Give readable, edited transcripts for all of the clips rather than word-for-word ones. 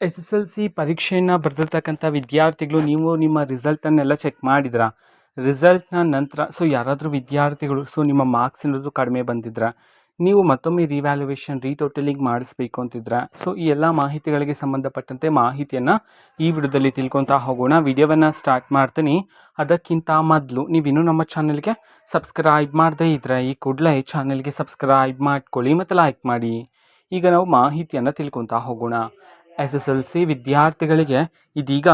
SSLC ಪರೀಕ್ಷೆಯನ್ನು ಬರೆದಿರ್ತಕ್ಕಂಥ ವಿದ್ಯಾರ್ಥಿಗಳು ನೀವು ನಿಮ್ಮ ರಿಸಲ್ಟನ್ನೆಲ್ಲ ಚೆಕ್ ಮಾಡಿದ್ರಾ? ರಿಸಲ್ಟ್‌ನ ನಂತರ ಯಾರಾದರೂ ವಿದ್ಯಾರ್ಥಿಗಳು ನಿಮ್ಮ ಮಾರ್ಕ್ಸ್ ಏನಾದರೂ ಕಡಿಮೆ ಬಂದಿದ್ರಾ? ನೀವು ಮತ್ತೊಮ್ಮೆ ರಿವ್ಯಾಲ್ಯೂಯೇಷನ್, ರೀಟೋಟಲಿಂಗ್ ಮಾಡಿಸ್ಬೇಕು ಅಂತಿದ್ರಾ? ಈ ಎಲ್ಲ ಮಾಹಿತಿಗಳಿಗೆ ಸಂಬಂಧಪಟ್ಟಂತೆ ಮಾಹಿತಿಯನ್ನು ಈ ವಿಡಿಯೋದಲ್ಲಿ ತಿಳ್ಕೊತಾ ಹೋಗೋಣ. ವಿಡಿಯೋವನ್ನು ಸ್ಟಾರ್ಟ್ ಮಾಡ್ತೀನಿ. ಅದಕ್ಕಿಂತ ಮೊದಲು ನೀವಿನ್ನೂ ನಮ್ಮ ಚಾನಲ್ಗೆ ಸಬ್ಸ್ಕ್ರೈಬ್ ಮಾಡದೇ ಇದ್ದರೆ ಈ ಕೂಡಲೇ ಚಾನಲ್ಗೆ ಸಬ್ಸ್ಕ್ರೈಬ್ ಮಾಡ್ಕೊಳ್ಳಿ ಮತ್ತು ಲೈಕ್ ಮಾಡಿ. ಈಗ ನಾವು ಮಾಹಿತಿಯನ್ನು ತಿಳ್ಕೊತಾ ಹೋಗೋಣ. SSLC ವಿದ್ಯಾರ್ಥಿಗಳಿಗೆ ಇದೀಗ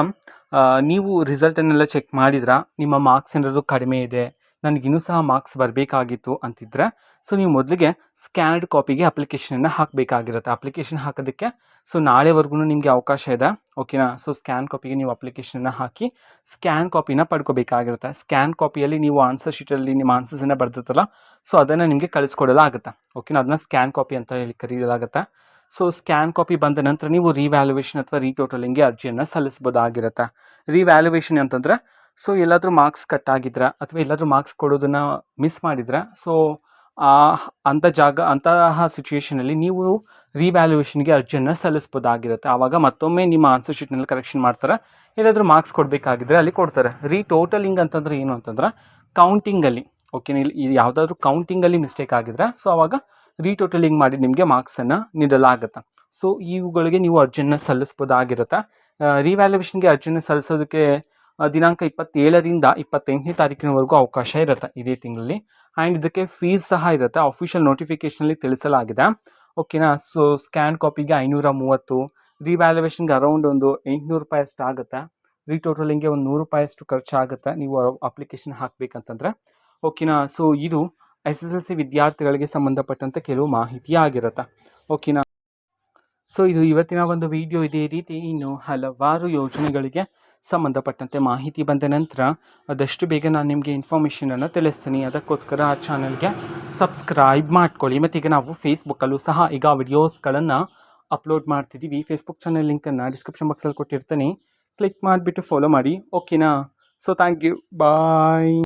ನೀವು ರಿಸಲ್ಟನ್ನೆಲ್ಲ ಚೆಕ್ ಮಾಡಿದ್ರಾ? ನಿಮ್ಮ ಮಾರ್ಕ್ಸ್ ಏನಾದರೂ ಕಡಿಮೆ ಇದೆ, ನನಗಿನ್ನೂ ಸಹ ಮಾರ್ಕ್ಸ್ ಬರಬೇಕಾಗಿತ್ತು ಅಂತಿದ್ರೆ ನೀವು ಮೊದಲಿಗೆ ಸ್ಕ್ಯಾನ್ಡ್ ಕಾಪಿಗೆ ಅಪ್ಲಿಕೇಶನನ್ನು ಹಾಕಬೇಕಾಗಿರುತ್ತೆ. ಅಪ್ಲಿಕೇಶನ್ ಹಾಕೋದಕ್ಕೆ ನಾಳೆವರೆಗೂ ನಿಮಗೆ ಅವಕಾಶ ಇದೆ, ಓಕೆನಾ? ಸ್ಕ್ಯಾನ್ ಕಾಪಿಗೆ ನೀವು ಅಪ್ಲಿಕೇಶನನ್ನು ಹಾಕಿ ಸ್ಕ್ಯಾನ್ ಕಾಪಿನ ಪಡ್ಕೋಬೇಕಾಗಿರುತ್ತೆ. ಸ್ಕ್ಯಾನ್ ಕಾಪಿಯಲ್ಲಿ ನೀವು ಆನ್ಸರ್ ಶೀಟಲ್ಲಿ ನಿಮ್ಮ ಆನ್ಸರ್ಸನ್ನು ಬರ್ದಿರ್ತಲ್ಲ, ಅದನ್ನು ನಿಮಗೆ ಕಳಿಸ್ಕೊಡಲಾಗುತ್ತೆ, ಓಕೆನಾ? ಅದನ್ನ ಸ್ಕ್ಯಾನ್ ಕಾಪಿ ಅಂತ ಹೇಳಿ ಕರೆಯಲಾಗುತ್ತೆ. ಸ್ಕ್ಯಾನ್ ಕಾಪಿ ಬಂದ ನಂತರ ನೀವು ರಿವ್ಯಾಲ್ಯೂಯೇಷನ್ ಅಥವಾ ರೀಟೋಟಲಿಂಗ್ಗೆ ಅರ್ಜಿಯನ್ನು ಸಲ್ಲಿಸ್ಬೋದಾಗಿರುತ್ತೆ. ರಿವ್ಯಾಲ್ಯೂಯೇಷನ್ ಅಂತಂದರೆ ಎಲ್ಲಾದರೂ ಮಾರ್ಕ್ಸ್ ಕಟ್ ಆಗಿದ್ರೆ ಅಥವಾ ಎಲ್ಲಾದರೂ ಮಾರ್ಕ್ಸ್ ಕೊಡೋದನ್ನು ಮಿಸ್ ಮಾಡಿದರೆ ಅಂತಹ ಸಿಚುವೇಷನಲ್ಲಿ ನೀವು ರಿವ್ಯಾಲ್ಯೂಯೇಷನ್ಗೆ ಅರ್ಜಿಯನ್ನು ಸಲ್ಲಿಸ್ಬೋದಾಗಿರುತ್ತೆ. ಆವಾಗ ಮತ್ತೊಮ್ಮೆ ನಿಮ್ಮ ಆನ್ಸರ್ ಶೀಟ್ನಲ್ಲಿ ಕರೆಕ್ಷನ್ ಮಾಡ್ತಾರೆ, ಎಲ್ಲಾದರೂ ಮಾರ್ಕ್ಸ್ ಕೊಡಬೇಕಾಗಿದ್ರೆ ಅಲ್ಲಿ ಕೊಡ್ತಾರೆ. ರೀಟೋಟಲಿಂಗ್ ಅಂತಂದರೆ ಏನು ಅಂತಂದರೆ ಕೌಂಟಿಂಗಲ್ಲಿ, ಓಕೆನಾ? ಇಲ್ಲಿ ಯಾವುದಾದ್ರೂ ಕೌಂಟಿಂಗಲ್ಲಿ ಮಿಸ್ಟೇಕ್ ಆಗಿದ್ರೆ ಆವಾಗ ರೀಟೋಟಲಿಂಗ್ ಮಾಡಿ ನಿಮಗೆ ಮಾರ್ಕ್ಸನ್ನು ನೀಡಲಾಗುತ್ತೆ. ಇವುಗಳಿಗೆ ನೀವು ಅರ್ಜಿಯನ್ನು ಸಲ್ಲಿಸ್ಬೋದಾಗಿರುತ್ತೆ. ರಿವ್ಯಾಲ್ಯೂಯೇಷನ್ಗೆ ಅರ್ಜಿಯನ್ನು ಸಲ್ಲಿಸೋದಕ್ಕೆ ದಿನಾಂಕ 27ರಿಂದ 28ನೇ ತಾರೀಕಿನವರೆಗೂ ಅವಕಾಶ ಇರುತ್ತೆ ಇದೇ ತಿಂಗಳಲ್ಲಿ. ಆ್ಯಂಡ್ ಇದಕ್ಕೆ ಫೀಸ್ ಸಹ ಇರುತ್ತೆ, ಅಫಿಷಿಯಲ್ ನೋಟಿಫಿಕೇಷನಲ್ಲಿ ತಿಳಿಸಲಾಗಿದೆ, ಓಕೆನಾ? ಸ್ಕ್ಯಾನ್ ಕಾಪಿಗೆ 530, ರಿವ್ಯಾಲ್ಯೂಯೇಷನ್ಗೆ ಅರೌಂಡ್ ಒಂದು 800 ರೂಪಾಯಿ ಅಷ್ಟು ಆಗುತ್ತೆ. ರೀಟೋಟಲಿಂಗ್ಗೆ ಒಂದು 100 ರೂಪಾಯಿ ಅಷ್ಟು ಖರ್ಚಾಗುತ್ತೆ ನೀವು ಅಪ್ಲಿಕೇಶನ್ ಹಾಕಬೇಕಂತಂದರೆ, ಓಕೆನಾ? ಇದು SSLC ವಿದ್ಯಾರ್ಥಿಗಳಿಗೆ ಸಂಬಂಧಪಟ್ಟಂತೆ ಕೆಲವು ಮಾಹಿತಿ ಆಗಿರುತ್ತೆ, ಓಕೆನಾ? ಇದು ಇವತ್ತಿನ ಒಂದು ವಿಡಿಯೋ. ಇದೇ ರೀತಿ ಇನ್ನು ಹಲವಾರು ಯೋಜನೆಗಳಿಗೆ ಸಂಬಂಧಪಟ್ಟಂತೆ ಮಾಹಿತಿ ಬಂದ ನಂತರ ಆದಷ್ಟು ಬೇಗ ನಾನು ನಿಮಗೆ ಇನ್ಫಾರ್ಮೇಷನನ್ನು ತಿಳಿಸ್ತೀನಿ. ಅದಕ್ಕೋಸ್ಕರ ಆ ಚಾನಲ್ಗೆ ಸಬ್ಸ್ಕ್ರೈಬ್ ಮಾಡ್ಕೊಳ್ಳಿ. ಮತ್ತು ಈಗ ನಾವು ಫೇಸ್ಬುಕ್ಕಲ್ಲೂ ಸಹ ಈಗ ವಿಡಿಯೋಸ್ಗಳನ್ನು ಅಪ್ಲೋಡ್ ಮಾಡ್ತಿದ್ದೀವಿ. ಫೇಸ್ಬುಕ್ ಚಾನಲ್ ಲಿಂಕನ್ನು ಡಿಸ್ಕ್ರಿಪ್ಷನ್ ಬಾಕ್ಸಲ್ಲಿ ಕೊಟ್ಟಿರ್ತೀನಿ, ಕ್ಲಿಕ್ ಮಾಡಿಬಿಟ್ಟು ಫಾಲೋ ಮಾಡಿ, ಓಕೆನಾ? Thank you, bye.